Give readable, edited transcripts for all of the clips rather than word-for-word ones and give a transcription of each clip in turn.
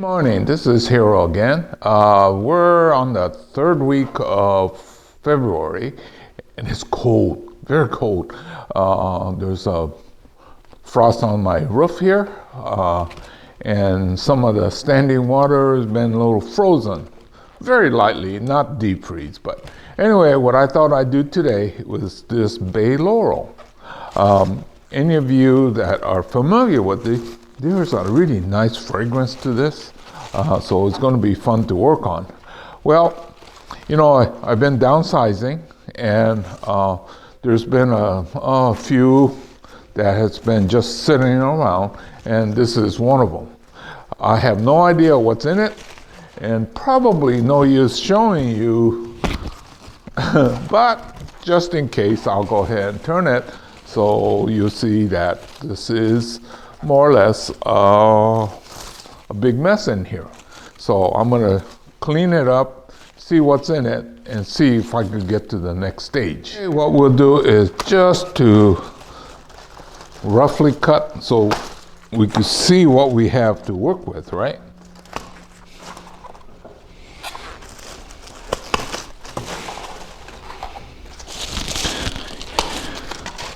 Morning, this is Hero again. We're on the third week of February and it's cold, very cold. There's a frost on my roof here and some of the standing water has been a little frozen, very lightly, not deep freeze. But anyway, what I thought I'd do today was this bay laurel. Any of you that are familiar with it, there's a really nice fragrance to this, so it's going to be fun to work on. Well, you know, I've been downsizing, and there's been a few that has been just sitting around, and this is one of them. I have no idea what's in it, and probably no use showing you, but just in case, I'll go ahead and turn it so you see that this is more or less a big mess in here. So I'm going to clean it up, see what's in it, and see if I can get to the next stage. Okay, what we'll do is just to roughly cut so we can see what we have to work with, right?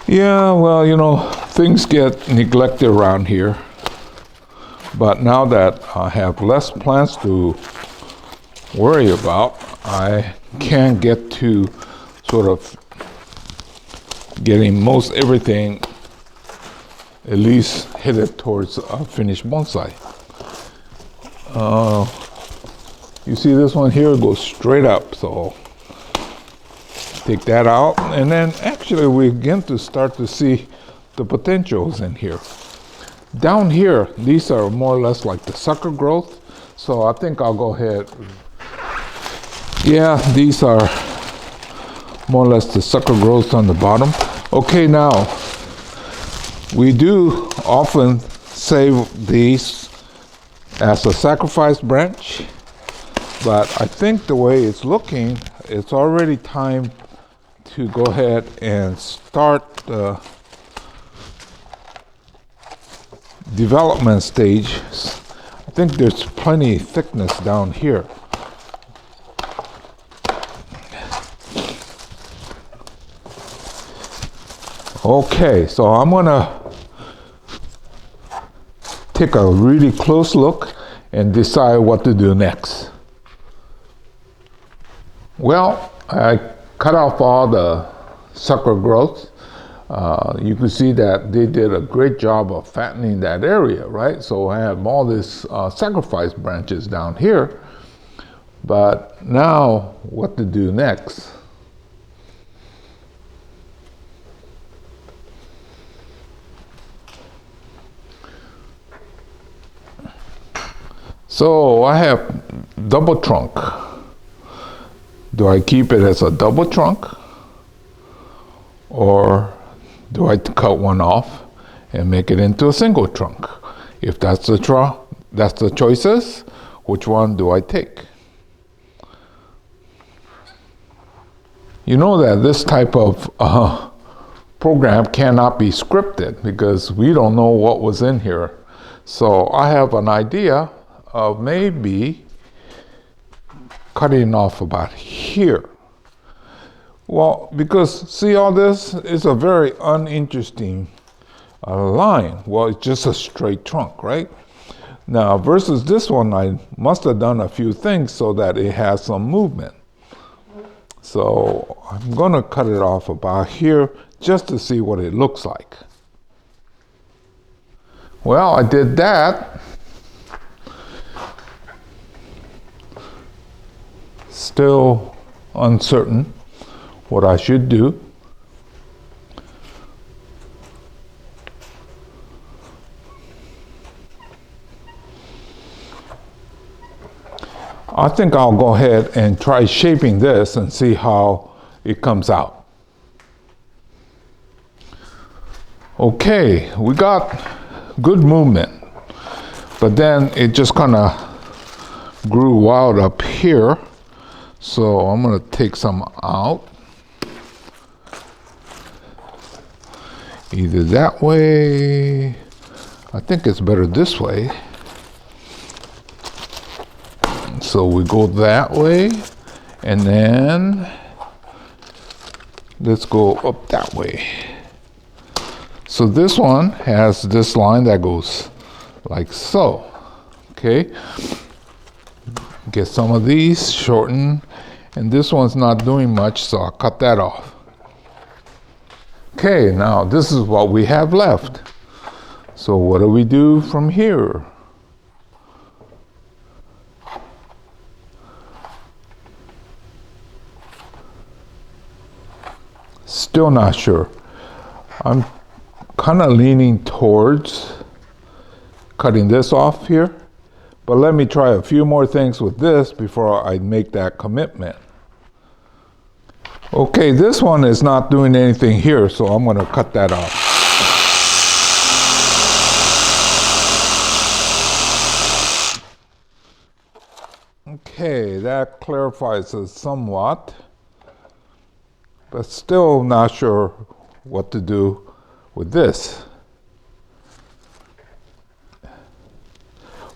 Yeah, well, you know, things get neglected around here. But now that I have less plants to worry about, I can get to sort of getting most everything at least headed towards a finished bonsai. You see this one here goes straight up, so take that out, and then actually we begin to start to see the potentials in here. Down here, these are more or less like the sucker growth, so I think I'll go ahead. Yeah, these are more or less the sucker growth on the bottom. Okay, now we do often save these as a sacrifice branch, but I think the way it's looking, it's already time to go ahead and start the development stage. I think there's plenty of thickness down here. Okay, so I'm gonna take a really close look and decide what to do next. Well, I cut off all the sucker growth. You can see that they did a great job of fattening that area, right? So I have all these sacrifice branches down here. But now, what to do next? So I have double trunk. Do I keep it as a double trunk, or do I cut one off and make it into a single trunk? If that's the choices, which one do I take? You know that this type of program cannot be scripted because we don't know what was in here. So I have an idea of maybe cutting off about here. Well, because see all this is a very uninteresting line. Well, it's just a straight trunk, right? Now, versus this one, I must have done a few things so that it has some movement. So I'm gonna cut it off about here just to see what it looks like. Well, I did that. Still uncertain what I should do. I think I'll go ahead and try shaping this and see how it comes out. Okay, we got good movement, but then it just kind of grew wild up here. So I'm going to take some out. Either that way, I think it's better this way. So we go that way, and then let's go up that way. So this one has this line that goes like so. Okay, get some of these, shorten, and this one's not doing much, so I'll cut that off. Okay, now this is what we have left. So what do we do from here? Still not sure. I'm kind of leaning towards cutting this off here, but let me try a few more things with this before I make that commitment. Okay, this one is not doing anything here, so I'm going to cut that off. Okay, that clarifies it somewhat, but still not sure what to do with this.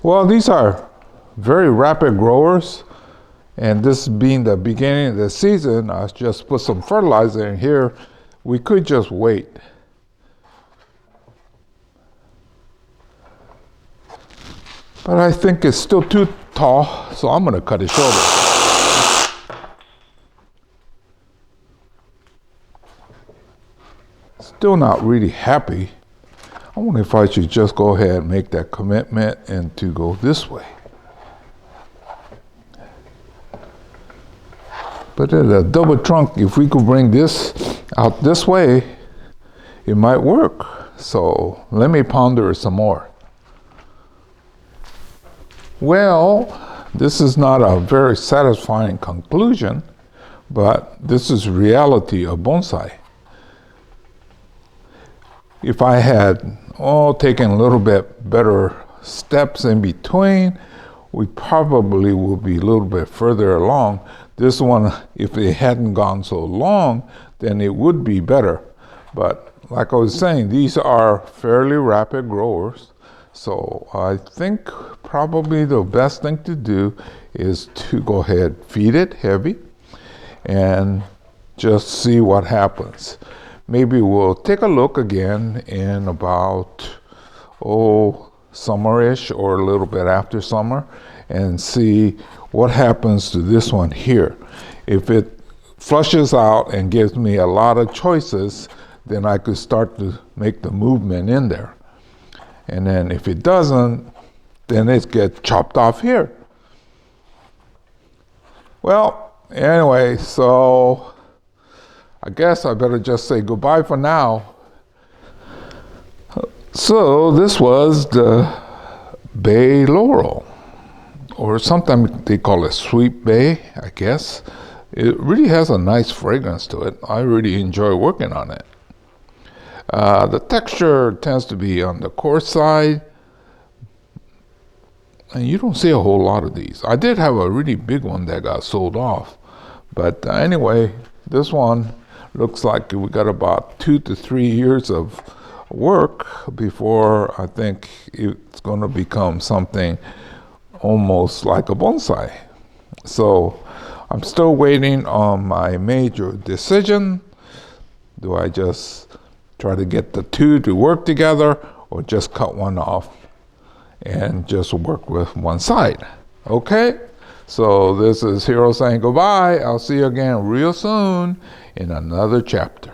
Well, these are very rapid growers, and this being the beginning of the season, I just put some fertilizer in here. We could just wait. But I think it's still too tall, so I'm going to cut it shorter. Still not really happy. I wonder if I should just go ahead and make that commitment and to go this way. But at a double trunk, if we could bring this out this way, it might work. So let me ponder some more. Well, this is not a very satisfying conclusion, but this is reality of bonsai. If I had taken a little bit better steps in between, we probably would be a little bit further along. This one, if it hadn't gone so long, then it would be better. But like I was saying, these are fairly rapid growers. So I think probably the best thing to do is to go ahead, feed it heavy, and just see what happens. Maybe we'll take a look again in about, summerish or a little bit after summer and see what happens to this one here. If it flushes out and gives me a lot of choices, then I could start to make the movement in there. And then if it doesn't, then it gets chopped off here. Well, anyway, so I guess I better just say goodbye for now. So this was the Bay Laurel, or sometimes they call it Sweet Bay, I guess. It really has a nice fragrance to it. I really enjoy working on it. The texture tends to be on the coarse side, and you don't see a whole lot of these. I did have a really big one that got sold off, but anyway, this one looks like we got about 2 to 3 years of work before I think it's going to become something almost like a bonsai. So I'm still waiting on my major decision. Do I just try to get the two to work together, or just cut one off and just work with one side? Okay, so this is Hiro saying goodbye. I'll see you again real soon in another chapter.